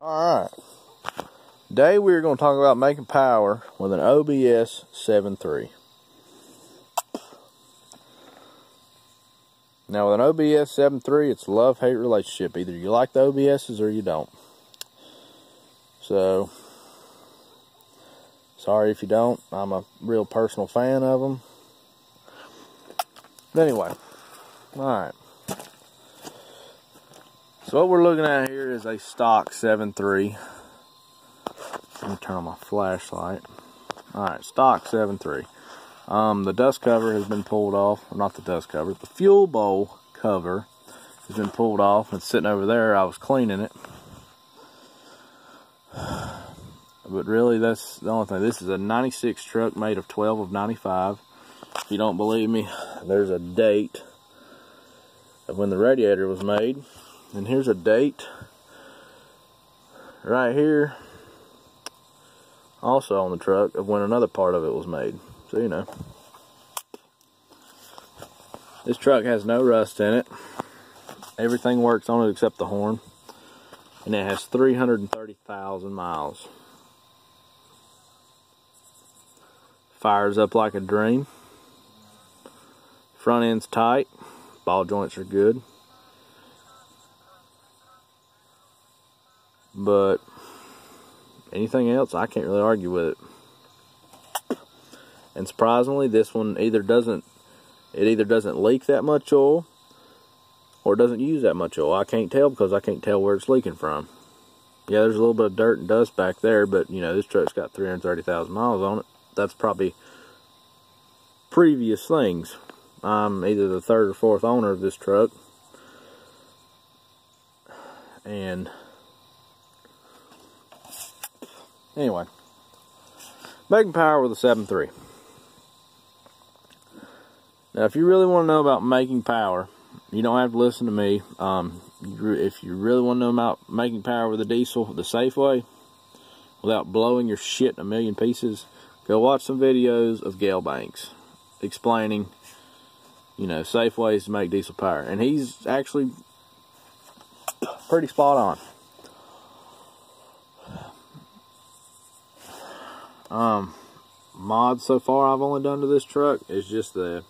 Alright, today we're going to talk about making power with an OBS 7.3. Now with an OBS 7.3, it's a love-hate relationship. Either you like the OBSs or you don't. So, sorry if you don't. I'm a real personal fan of them. But anyway, alright. So what we're looking at here is a stock 7.3. Let me turn on my flashlight. Alright, stock 7.3. The dust cover has been pulled off. Or not the dust cover, the fuel bowl cover has been pulled off. It's sitting over there. I was cleaning it. But really, that's the only thing. This is a 96 truck made of 12 of 95. If you don't believe me, there's a date of when the radiator was made. And here's a date right here, also on the truck, of when another part of it was made. So you know. This truck has no rust in it. Everything works on it except the horn. And it has 330,000 miles. Fires up like a dream. Front end's tight. Ball joints are good. But anything else, I can't really argue with it. And surprisingly, this one either doesn't leak that much oil, or it doesn't use that much oil. I can't tell because I can't tell where it's leaking from. Yeah, there's a little bit of dirt and dust back there, but you know, this truck's got 330,000 miles on it. That's probably previous things. I'm either the third or fourth owner of this truck, and anyway, making power with a 7.3. Now, if you really want to know about making power, you don't have to listen to me. If you really want to know about making power with a diesel the safe way, without blowing your shit in a million pieces, go watch some videos of Gale Banks explaining, you know, safe ways to make diesel power. And he's actually pretty spot on. Mods so far I've only done to this truck is just the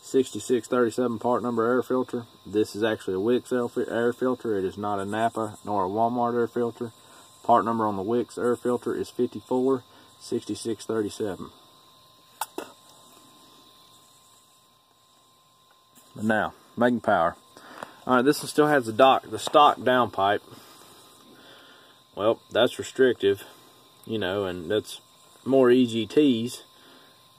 6637 part number air filter. This is actually a Wix air filter. It is not a Napa nor a Walmart air filter. Part number on the Wix air filter is 546637. But now, making power. Alright, this one still has the stock downpipe. Well, that's restrictive, you know, and that's more EGTs,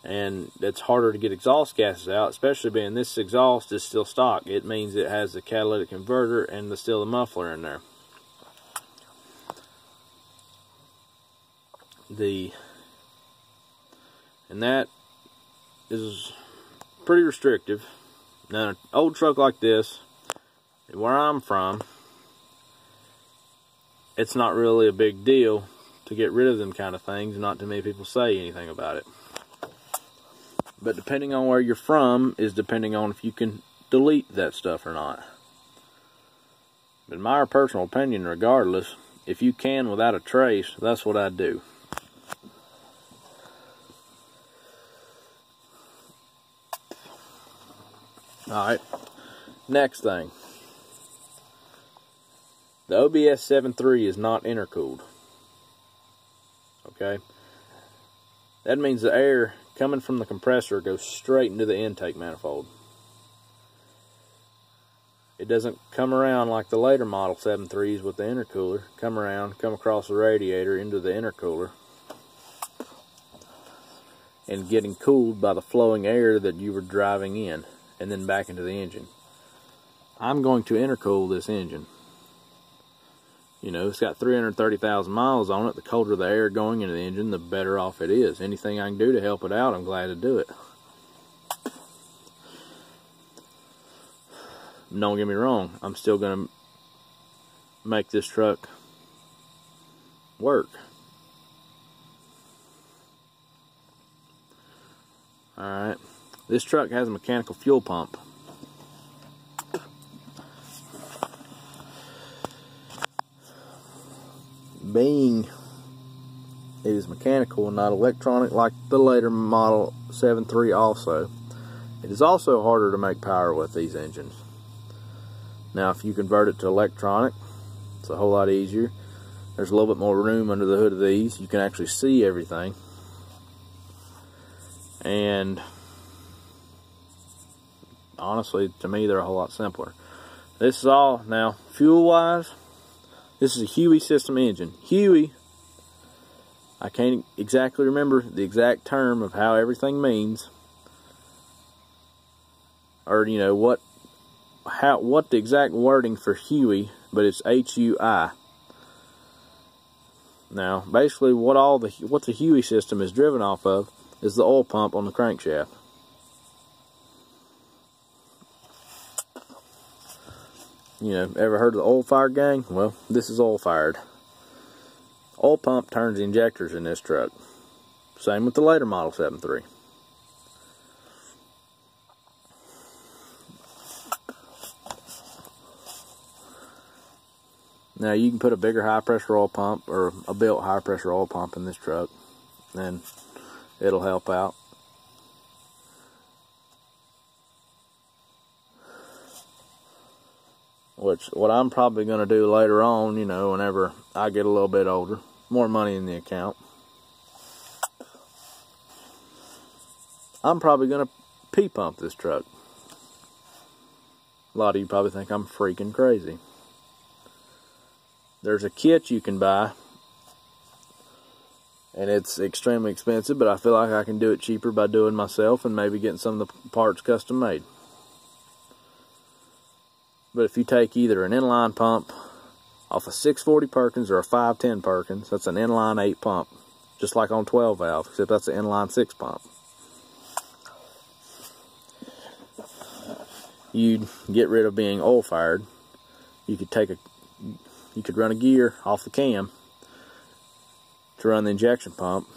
and it's harder to get exhaust gases out, especially being this exhaust is still stock. It means it has the catalytic converter and still the muffler in there. And that is pretty restrictive. Now, an old truck like this, where I'm from, it's not really a big deal to get rid of them kind of things. Not too many people say anything about it. But depending on where you're from is depending on if you can delete that stuff or not. But in my personal opinion, regardless, if you can without a trace, that's what I do. Alright, next thing. The OBS 7.3 is not intercooled. Okay? That means the air coming from the compressor goes straight into the intake manifold. It doesn't come around like the later model 7.3s with the intercooler. Come across the radiator into the intercooler, and getting cooled by the flowing air that you were driving in, and then back into the engine. I'm going to intercool this engine. You know, it's got 330,000 miles on it. The colder the air going into the engine, the better off it is. Anything I can do to help it out, I'm glad to do it. Don't get me wrong, I'm still going to make this truck work. Alright, this truck has a mechanical fuel pump. being it is mechanical and not electronic like the later model 7.3 also, it is also harder to make power with these engines. Now if you convert it to electronic, it's a whole lot easier. There's a little bit more room under the hood of these. You can actually see everything. And honestly, to me, they're a whole lot simpler. This is all, now, fuel-wise, this is a Huey system engine. Huey, I can't exactly remember the exact term of how everything means, or you know what the exact wording for Huey, but it's H-U-I. Now, basically, what the Huey system is driven off of is the oil pump on the crankshaft. You know, ever heard of the oil-fired gang? Well, this is oil-fired. Oil pump turns the injectors in this truck. Same with the later model 7.3. Now you can put a bigger high pressure oil pump or a built high pressure oil pump in this truck and it'll help out. Which, what I'm probably going to do later on, you know, whenever I get a little bit older, more money in the account, I'm probably going to P-pump this truck. A lot of you probably think I'm freaking crazy. There's a kit you can buy, and it's extremely expensive, but I feel like I can do it cheaper by doing it myself and maybe getting some of the parts custom made. But if you take either an inline pump off a 640 Perkins or a 510 Perkins, that's an inline 8 pump, just like on 12 valve, except that's an inline 6 pump. You'd get rid of being oil fired. You could run a gear off the cam to run the injection pump,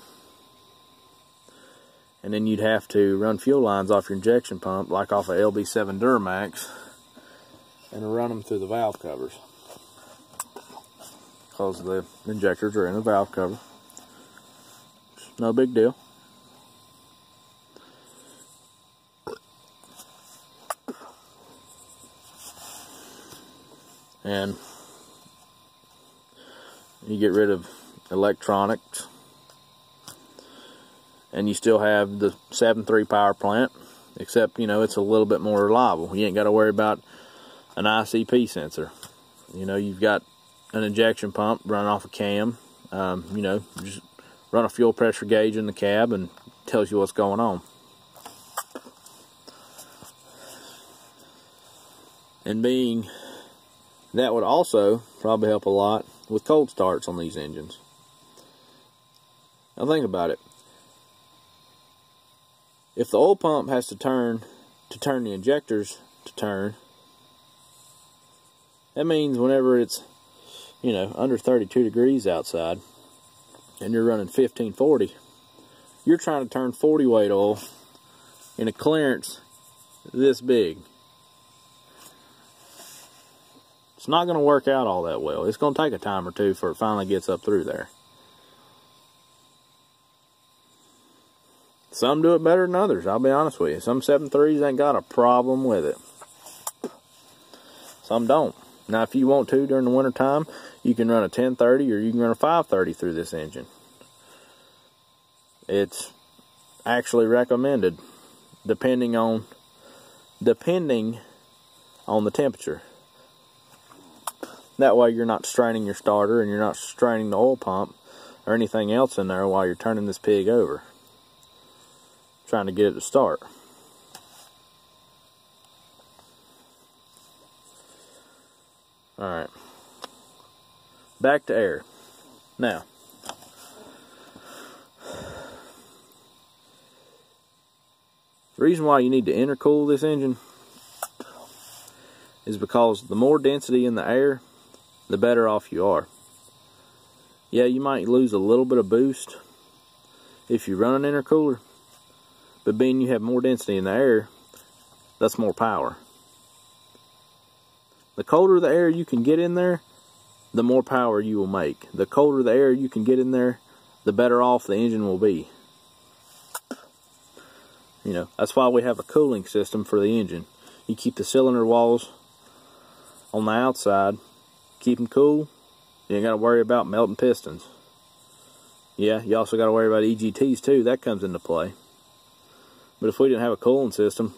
and then you'd have to run fuel lines off your injection pump, like off a LB7 Duramax, and run them through the valve covers, because the injectors are in the valve cover. No big deal. And you get rid of electronics, and you still have the 7.3 power plant, except, you know, it's a little bit more reliable. You ain't got to worry about an ICP sensor. You know, you've got an injection pump running off a cam. You know, just run a fuel pressure gauge in the cab and it tells you what's going on. And that would also probably help a lot with cold starts on these engines. Now think about it. If the oil pump has to turn the injectors to turn, that means whenever it's, you know, under 32 degrees outside and you're running 1540, you're trying to turn 40 weight oil in a clearance this big. It's not going to work out all that well. It's going to take a time or two before it finally gets up through there. Some do it better than others, I'll be honest with you. Some 7.3s ain't got a problem with it. Some don't. Now, if you want to during the winter time, you can run a 1030 or you can run a 530 through this engine. It's actually recommended depending on the temperature. That way you're not straining your starter and you're not straining the oil pump or anything else in there while you're turning this pig over, trying to get it to start. Alright, back to air. Now, the reason why you need to intercool this engine is because the more density in the air, the better off you are. Yeah, you might lose a little bit of boost if you run an intercooler, but being you have more density in the air, that's more power. The colder the air you can get in there, the more power you will make. The colder the air you can get in there, the better off the engine will be. You know, that's why we have a cooling system for the engine. You keep the cylinder walls on the outside, keep them cool. You ain't got to worry about melting pistons. Yeah, you also got to worry about EGTs too. That comes into play. But if we didn't have a cooling system,